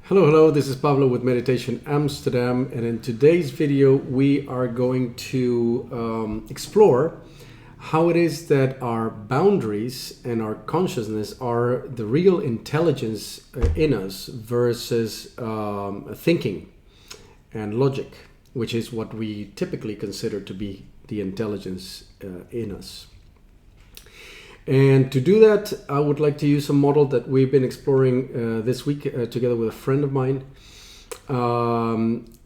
Hello, this is Pablo with Meditation Amsterdam, and in today's video we are going to explore how it is that our boundaries and our consciousness are the real intelligence in us versus thinking and logic, which is what we typically consider to be the intelligence in us. And to do that, I would like to use a model that we've been exploring this week together with a friend of mine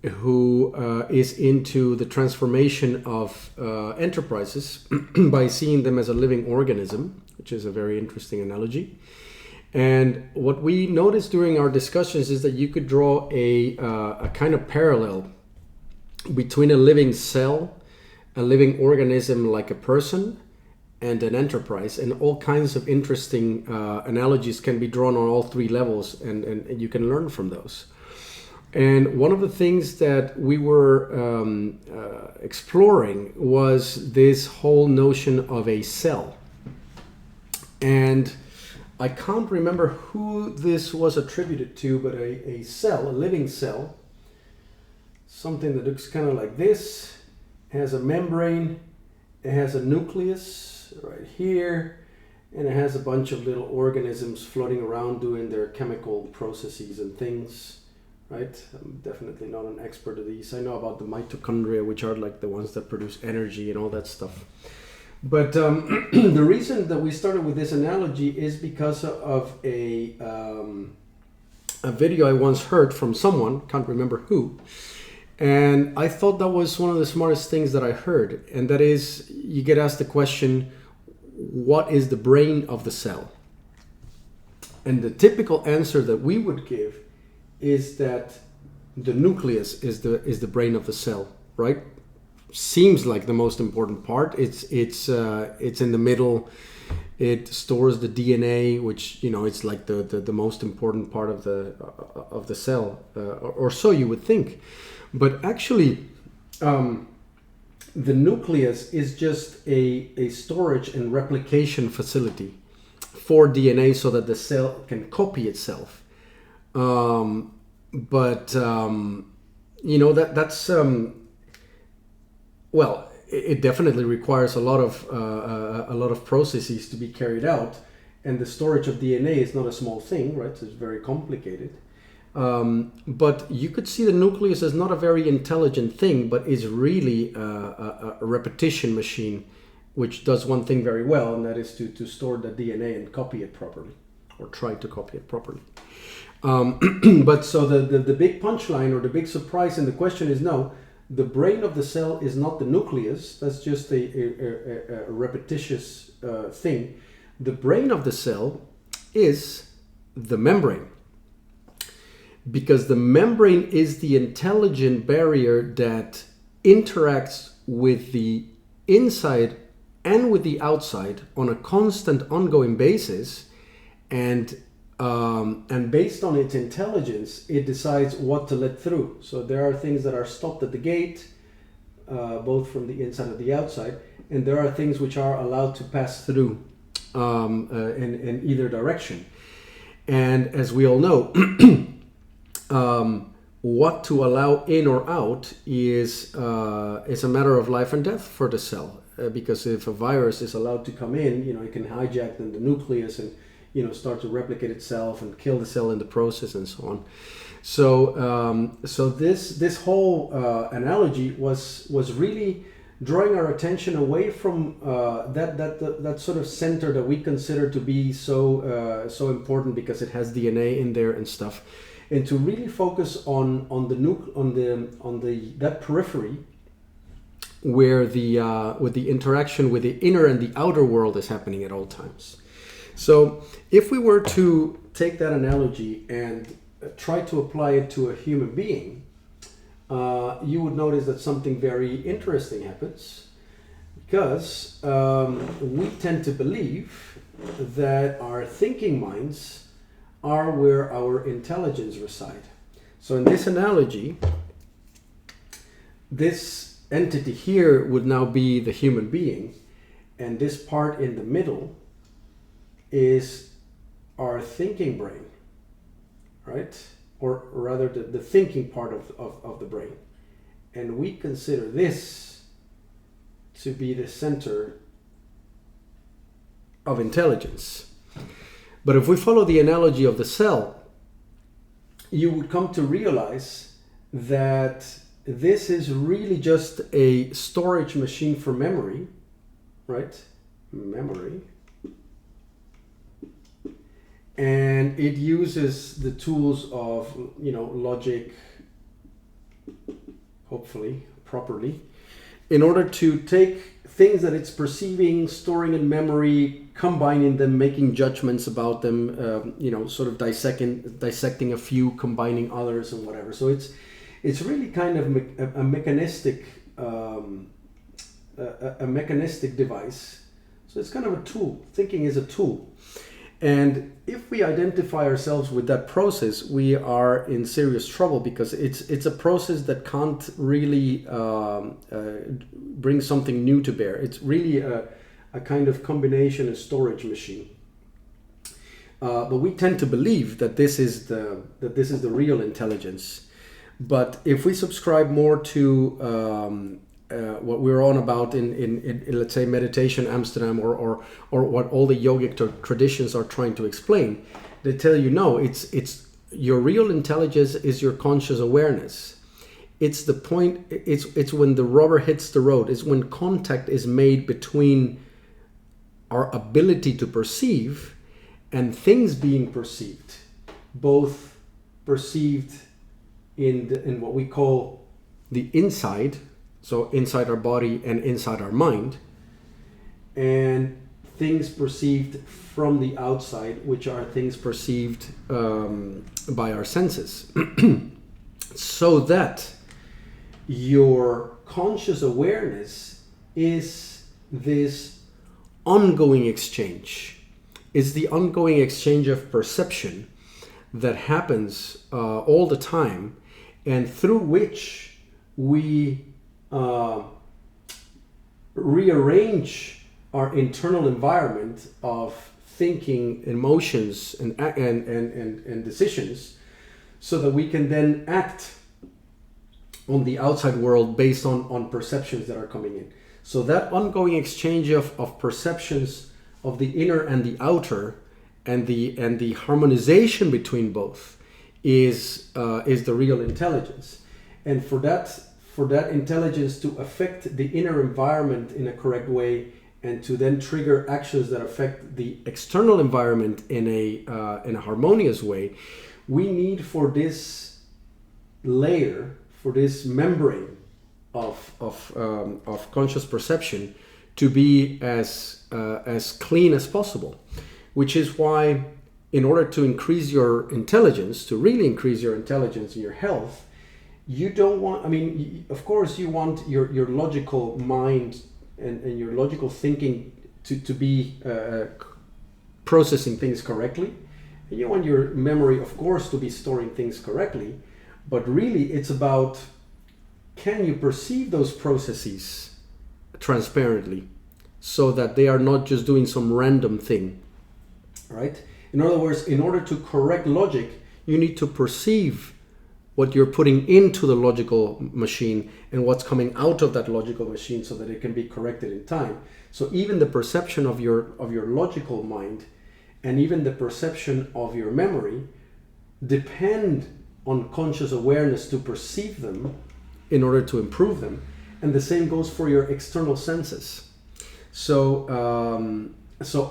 who is into the transformation of enterprises by seeing them as a living organism, which is a very interesting analogy. And what we noticed during our discussions is that you could draw a kind of parallel between a living cell, a living organism like a person, and an enterprise, and all kinds of interesting analogies can be drawn on all three levels, and you can learn from those. And one of the things that we were exploring was this whole notion of a cell. And I can't remember who this was attributed to, but a cell, a living cell, something that looks kind of like this, has a membrane, it has a nucleus right here, and it has a bunch of little organisms floating around doing their chemical processes and things, right? I'm definitely not an expert of these. I know about the mitochondria, which are like the ones that produce energy and all that stuff. But the reason that we started with this analogy is because of a video I once heard from someone, can't remember who, and I thought that was one of the smartest things that I heard, and that is, you get asked the question, what is the brain of the cell? And the typical answer that we would give is that the nucleus is the brain of the cell, right? Seems like the most important part. It's in the middle. It stores the DNA, which it's like the most important part of the cell, or so you would think. But actually, the nucleus is just a storage and replication facility for DNA so that the cell can copy itself. It definitely requires a lot of processes to be carried out, and the storage of DNA is not a small thing, right? So it's very complicated. But you could see the nucleus as not a very intelligent thing, but is really a repetition machine, which does one thing very well, and that is to store the DNA and copy it properly, or try to copy it properly. But so the big punchline, or the big surprise in the question is, no, the brain of the cell is not the nucleus. That's just a repetitious thing. The brain of the cell is the membrane. Because the membrane is the intelligent barrier that interacts with the inside and with the outside on a constant, ongoing basis, and based on its intelligence, it decides what to let through. So there are things that are stopped at the gate, both from the inside and the outside, and there are things which are allowed to pass through in either direction. And as we all know, what to allow in or out is a matter of life and death for the cell. Because if a virus is allowed to come in, it can hijack the nucleus and start to replicate itself and kill the cell in the process and so on. So this whole analogy was really drawing our attention away from that sort of center that we consider to be so important because it has DNA in there and stuff. And to really focus on that periphery, where with the interaction with the inner and the outer world is happening at all times. So, if we were to take that analogy and try to apply it to a human being, you would notice that something very interesting happens, because we tend to believe that our thinking minds are where our intelligence reside. So in this analogy, this entity here would now be the human being, and this part in the middle is our thinking brain, right? or rather the thinking part of the brain. And we consider this to be the center of intelligence. But if we follow the analogy of the cell, you would come to realize that this is really just a storage machine for memory, right? Memory. And it uses the tools of, logic, hopefully properly, in order to take things that it's perceiving, storing in memory, combining them, making judgments about them, sort of dissecting a few, combining others, and whatever. So it's really kind of a mechanistic device. So it's kind of a tool. Thinking is a tool. And if we identify ourselves with that process, we are in serious trouble, because it's a process that can't really bring something new to bear. It's really a kind of combination and storage machine. But we tend to believe that this is the real intelligence. But if we subscribe more to what we're on about in let's say meditation Amsterdam, or what all the yogic traditions are trying to explain, they tell you no, it's your real intelligence is your conscious awareness. It's the point. It's when the rubber hits the road. It's when contact is made between our ability to perceive and things being perceived, both perceived in what we call the inside. So inside our body and inside our mind, and things perceived from the outside, which are things perceived by our senses. So that your conscious awareness is this ongoing exchange. It's the ongoing exchange of perception that happens all the time, and through which we rearrange our internal environment of thinking, emotions, and decisions, so that we can then act on the outside world based on perceptions that are coming in. So that ongoing exchange of perceptions of the inner and the outer, and the harmonization between both is the real intelligence. And for that intelligence to affect the inner environment in a correct way, and to then trigger actions that affect the external environment in a harmonious way, we need for this layer, for this membrane of conscious perception to be as clean as possible. Which is why, in order to increase your intelligence, to really increase your intelligence and your health, you don't want, of course you want your logical mind and your logical thinking to be processing things correctly. And you want your memory, of course, to be storing things correctly. But really it's about, can you perceive those processes transparently, so that they are not just doing some random thing, right? In other words, in order to correct logic, you need to perceive what you're putting into the logical machine and what's coming out of that logical machine, so that it can be corrected in time. So even the perception of your logical mind, and even the perception of your memory, depend on conscious awareness to perceive them in order to improve them. And the same goes for your external senses. So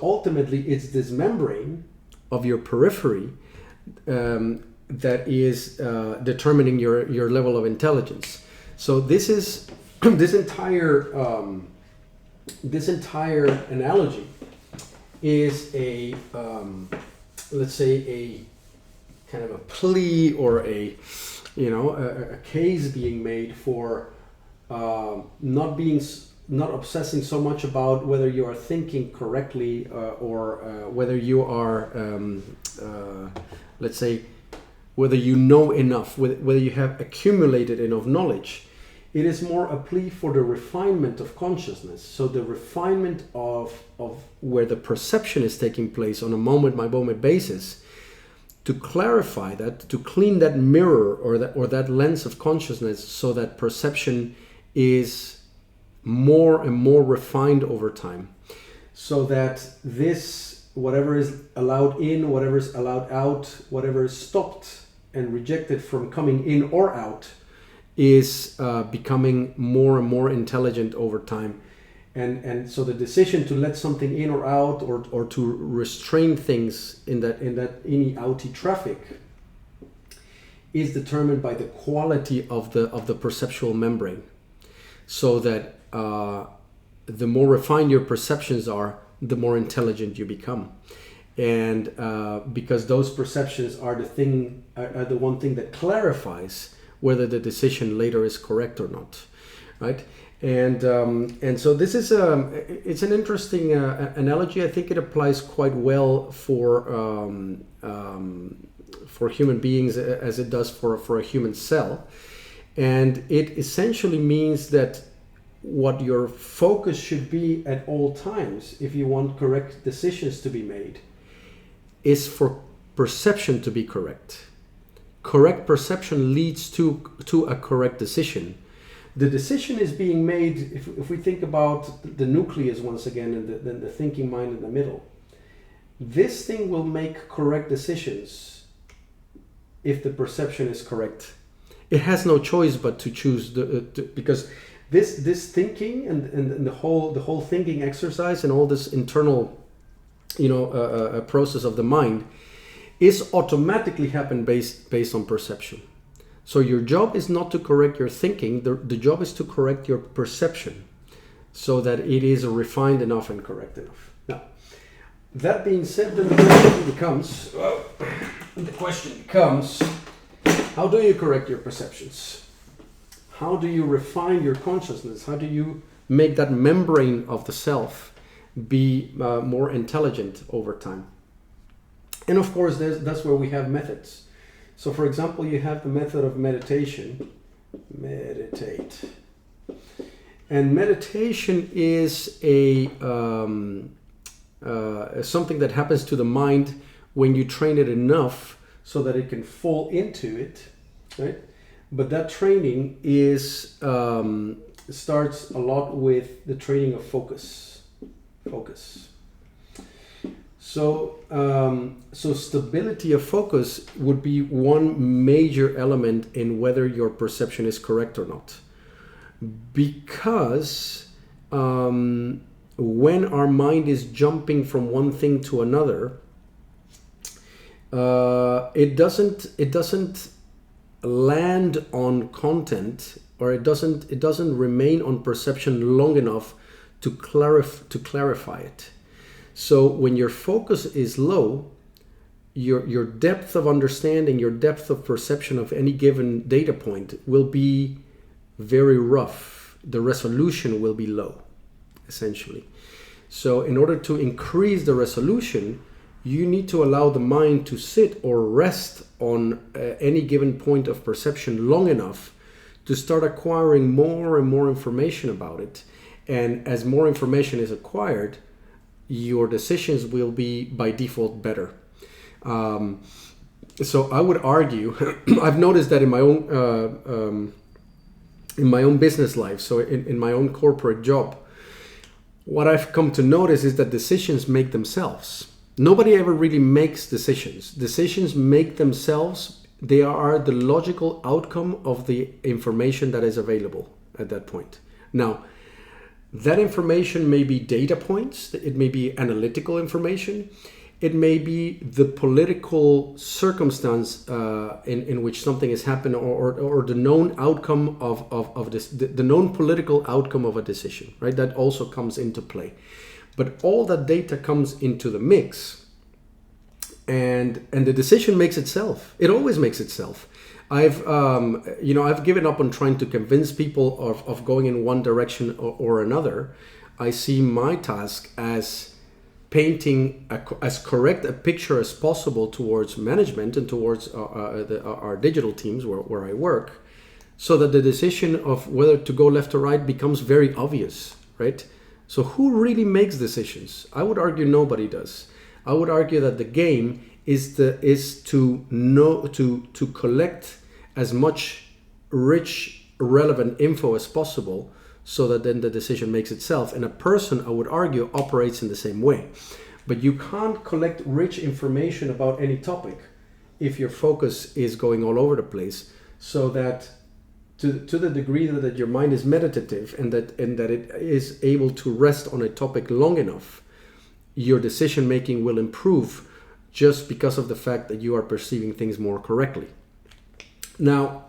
ultimately it's this membrane of your periphery that is determining your level of intelligence. So this is this entire analogy is a let's say a kind of a plea, or a case being made for not obsessing so much about whether you are thinking correctly, or whether you are let's say whether you know enough, whether you have accumulated enough knowledge. It is more a plea for the refinement of consciousness. So the refinement of where the perception is taking place on a moment by moment basis, to clarify that, to clean that mirror or that lens of consciousness, so that perception is more and more refined over time, so that this, whatever is allowed in, whatever is allowed out, whatever is stopped and rejected from coming in or out, is becoming more and more intelligent over time. And so the decision to let something in or out, or to restrain things in that inny-outy traffic, is determined by the quality of the perceptual membrane. So that the more refined your perceptions are, the more intelligent you become. And because those perceptions are the one thing that clarifies whether the decision later is correct or not, right? And so this is it's an interesting analogy. I think it applies quite well for human beings as it does for a human cell. And it essentially means that what your focus should be at all times, if you want correct decisions to be made, is for perception to be correct. Correct perception leads to a correct decision. The decision is being made, if we think about the nucleus once again, and the thinking mind in the middle. This thing will make correct decisions if the perception is correct. It has no choice but to choose because this thinking and the whole thinking exercise and all this internal process of the mind is automatically happen based on perception. So your job is not to correct your thinking, the job is to correct your perception, so that it is refined enough and correct enough. Now, that being said, then the question becomes, how do you correct your perceptions? How do you refine your consciousness? How do you make that membrane of the self be more intelligent over time? And of course, that's where we have methods. So for example, you have the method of meditation. Meditate. And meditation is something that happens to the mind when you train it enough so that it can fall into it, right? But that training starts a lot with the training of focus. So stability of focus would be one major element in whether your perception is correct or not. Because when our mind is jumping from one thing to another, it doesn't land on content, or it doesn't remain on perception long enough to clarify it. So when your focus is low, your depth of understanding, your depth of perception of any given data point will be very rough. The resolution will be low, essentially. So in order to increase the resolution, you need to allow the mind to sit or rest on any given point of perception long enough to start acquiring more and more information about it. And as more information is acquired, your decisions will be by default better. So I would argue, I've noticed that in my own business life, so in my own corporate job, what I've come to notice is that decisions make themselves. Nobody ever really makes decisions. Decisions make themselves. They are the logical outcome of the information that is available at that point. Now, that information may be data points, it may be analytical information, it may be the political circumstance in which something has happened, or the known outcome of this, the known political outcome of a decision, right? That also comes into play. But all that data comes into the mix, and the decision makes itself. It always makes itself. I've given up on trying to convince people of going in one direction or another. I see my task as painting as correct a picture as possible towards management and towards our digital teams where I work, so that the decision of whether to go left or right becomes very obvious, right? So who really makes decisions? I would argue nobody does. I would argue that the game is to know to collect as much rich, relevant info as possible, so that then the decision makes itself. And a person, I would argue, operates in the same way. But you can't collect rich information about any topic if your focus is going all over the place. So that to the degree that your mind is meditative and that it is able to rest on a topic long enough, your decision making will improve just because of the fact that you are perceiving things more correctly. Now,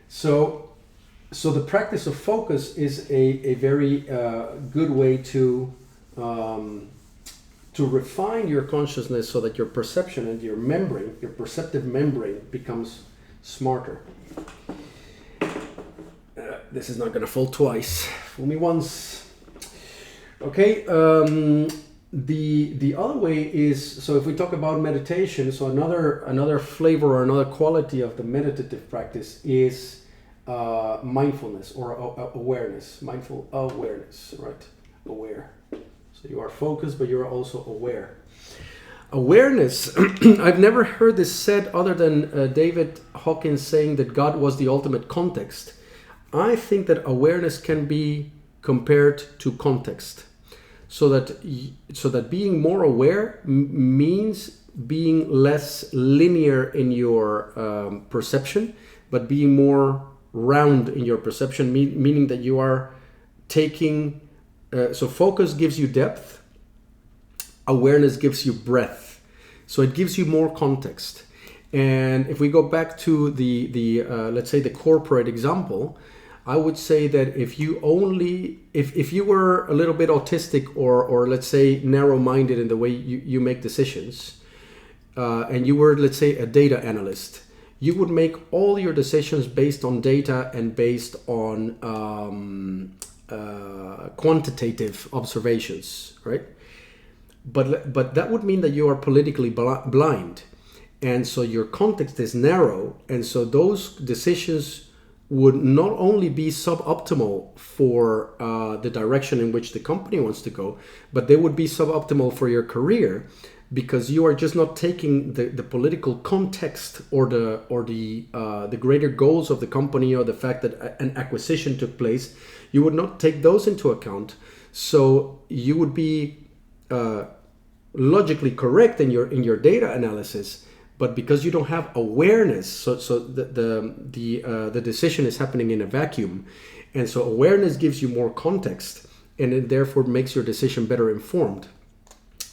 so the practice of focus is a very good way to refine your consciousness so that your perception and your membrane, your perceptive membrane, becomes smarter. This is not going to fall twice. Fool me once. Okay. The other way is, so if we talk about meditation, so another flavor or another quality of the meditative practice is mindfulness or awareness. Mindful awareness, right? Aware. So you are focused, but you are also aware. Awareness, I've never heard this said other than David Hawkins saying that God was the ultimate context. I think that awareness can be compared to context. So that being more aware means being less linear in your perception, but being more round in your perception, meaning that you are taking... so focus gives you depth, awareness gives you breadth. So it gives you more context. And if we go back to the let's say the corporate example, I would say that if you were a little bit autistic or let's say narrow-minded in the way you make decisions, and you were, let's say, a data analyst, you would make all your decisions based on data and based on quantitative observations, right? But that would mean that you are politically blind, and so your context is narrow, and so those decisions would not only be suboptimal for the direction in which the company wants to go, but they would be suboptimal for your career, because you are just not taking the political context or the greater goals of the company, or the fact that an acquisition took place. You would not take those into account. So you would be logically correct in your data analysis, but because you don't have awareness, so the decision is happening in a vacuum, and so awareness gives you more context, and it therefore makes your decision better informed.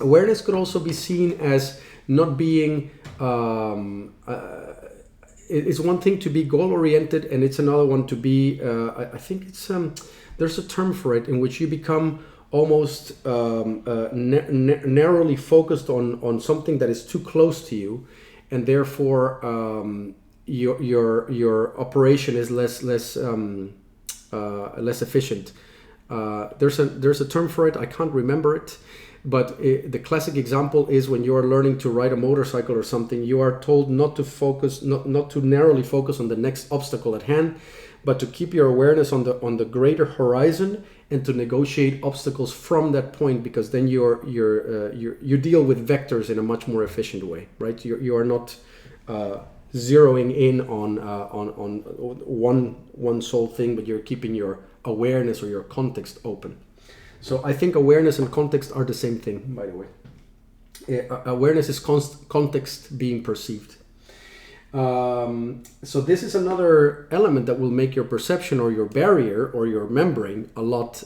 Awareness could also be seen as not being. It's one thing to be goal oriented, and it's another one to be. I think it's there's a term for it in which you become almost narrowly focused on something that is too close to you, and therefore your operation is less efficient. There's a term for it. I can't remember it, but the classic example is when you are learning to ride a motorcycle or something. You are told not to focus, not to narrowly focus on the next obstacle at hand, but to keep your awareness on the greater horizon and to negotiate obstacles from that point, because then you deal with vectors in a much more efficient way, right? You are not zeroing in on one sole thing, but you're keeping your awareness or your context open. So I think awareness and context are the same thing, by the way. Awareness is context being perceived. So this is another element that will make your perception or your barrier or your membrane a lot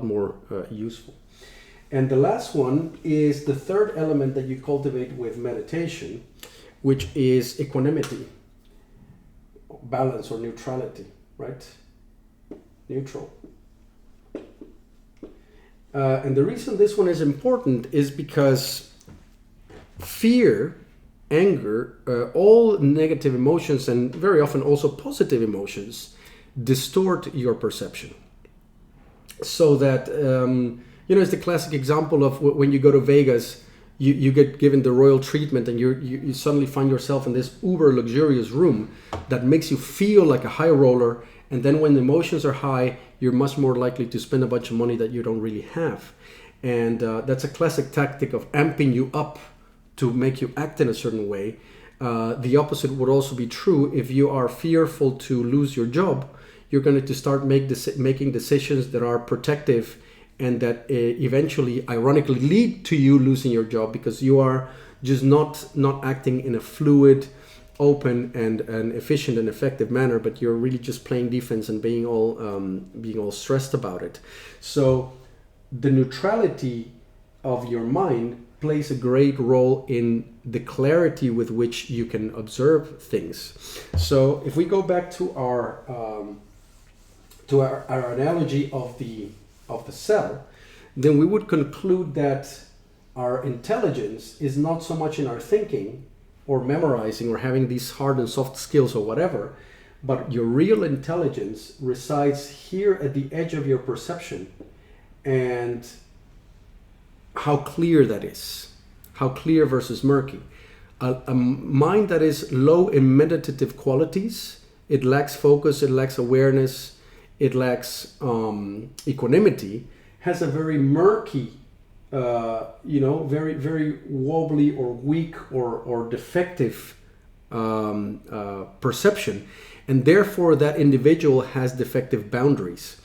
more useful. And the last one is the third element that you cultivate with meditation, which is equanimity, balance or neutrality, right? Neutral. And the reason this one is important is because fear, anger, all negative emotions, and very often also positive emotions, distort your perception. So that, it's the classic example of when you go to Vegas, you get given the royal treatment, and you suddenly find yourself in this uber luxurious room that makes you feel like a high roller. And then when the emotions are high, you're much more likely to spend a bunch of money that you don't really have. And that's a classic tactic of amping you up to make you act in a certain way. The opposite would also be true. If you are fearful to lose your job, you're going to start making decisions that are protective and that eventually, ironically, lead to you losing your job, because you are just not acting in a fluid, open, and efficient and effective manner, but you're really just playing defense and being all stressed about it. So the neutrality of your mind plays a great role in the clarity with which you can observe things. So if we go back to our analogy of the cell, then we would conclude that our intelligence is not so much in our thinking or memorizing or having these hard and soft skills or whatever, but your real intelligence resides here at the edge of your perception, and how clear that is, how clear versus murky. A mind that is low in meditative qualities, it lacks focus, it lacks awareness, it lacks equanimity, has a very murky, very, very wobbly or weak or defective perception. And therefore that individual has defective boundaries,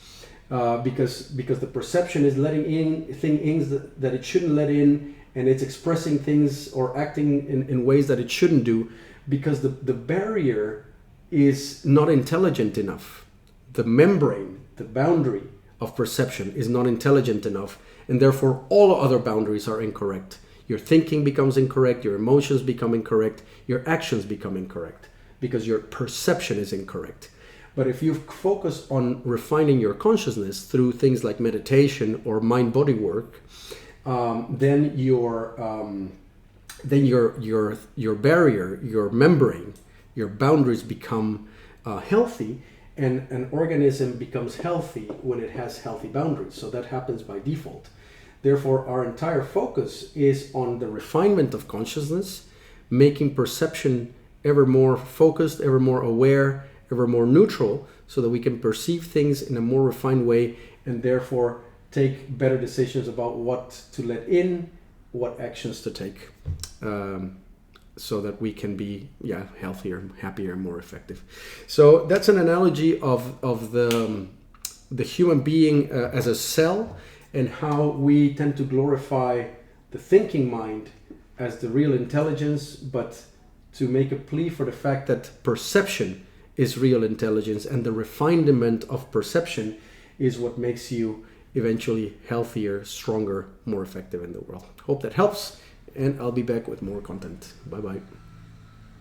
because the perception is letting in things that it shouldn't let in, and it's expressing things or acting in ways that it shouldn't do, because the barrier is not intelligent enough. The membrane, the boundary of perception is not intelligent enough, and therefore all other boundaries are incorrect. Your thinking becomes incorrect, your emotions become incorrect, your actions become incorrect, because your perception is incorrect. But if you focus on refining your consciousness through things like meditation or mind-body work, then your barrier, your membrane, your boundaries become healthy, and an organism becomes healthy when it has healthy boundaries. So that happens by default. Therefore, our entire focus is on the refinement of consciousness, making perception ever more focused, ever more aware, ever more neutral, so that we can perceive things in a more refined way, and therefore take better decisions about what to let in, what actions to take, so that we can be healthier, happier, more effective. So that's an analogy of the human being as a cell, and how we tend to glorify the thinking mind as the real intelligence, but to make a plea for the fact that perception is real intelligence, and the refinement of perception is what makes you eventually healthier, stronger, more effective in the world. Hope that helps, and I'll be back with more content. Bye-bye.